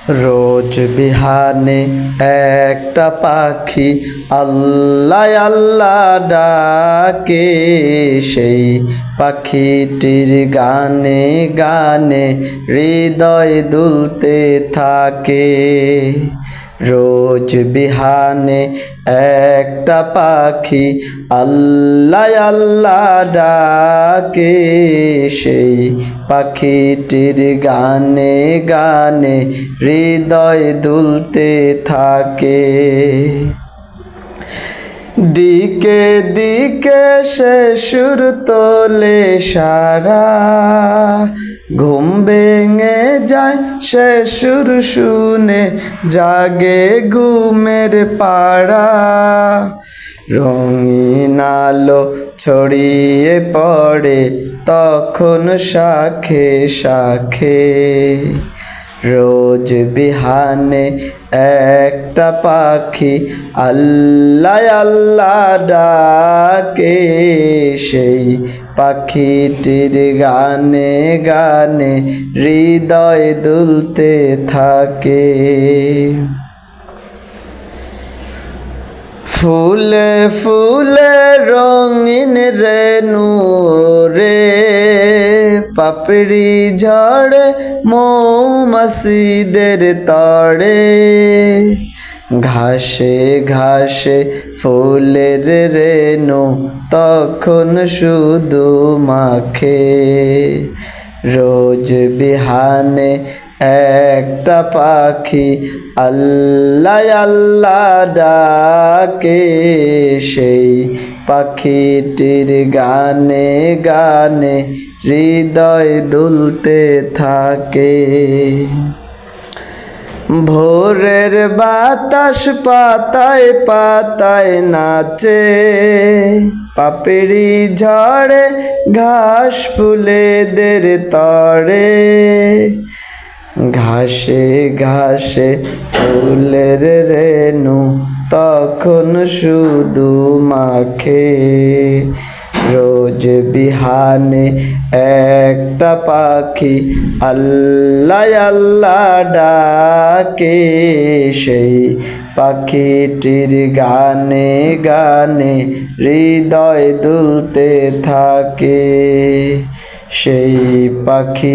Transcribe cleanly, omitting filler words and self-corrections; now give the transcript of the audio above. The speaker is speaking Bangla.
রোজ বিহানে একটা পাখি আল্লাহ আল্লাহ ডাকে, সেই পাখিটির গানে গানে হৃদয় দুলতে থাকে। রোজ বিহানে একটা পাখি আল্লাহ আল্লাহ ডাকে, সেই পাখিটির গানে গানে হৃদয় দুলতে থাকে। দিকে দিকে সে সুর তোলে সারা, ঘুম ভেঙে যায় সে সুর শুনে, জাগে ঘুমের পাড়া। রঙিন আলো ছড়িয়ে পড়ে তখন শাখে শাখে। রোজ বিহানে একটা পাখি আল্লাহ আল্লাহ ডাকে, সেই পাখিটির গানে গানে হৃদয় দুলতে থাকে। ফুলে ফুলে রঙিন রেণু রে, পাপড়ি ঝড়ে মৌমাছিদের তড়ে। ঘাসে ঘাসে ফুলের রেণু তখন শুধু মাখে। রোজ বিহানে একটা পাখি আল্লাহ আল্লাহ ডাকে, সেই পাখিটির গানে গানে হৃদয় দুলতে থাকে। ভোরের বাতাস পাতায় পাতায় নাচে, পাপড়ি ঝড়ে ঘাস ফুলেদের তড়ে। ঘাসে ঘাসে ফুলের রেণু তখন শুধু মাখে। রোজ বিহানে একটা পাখি আল্লাহ আল্লাহ ডাকে, সেই পাখিটির গানে গানে হৃদয় দুলতে থাকে। সেই পাখি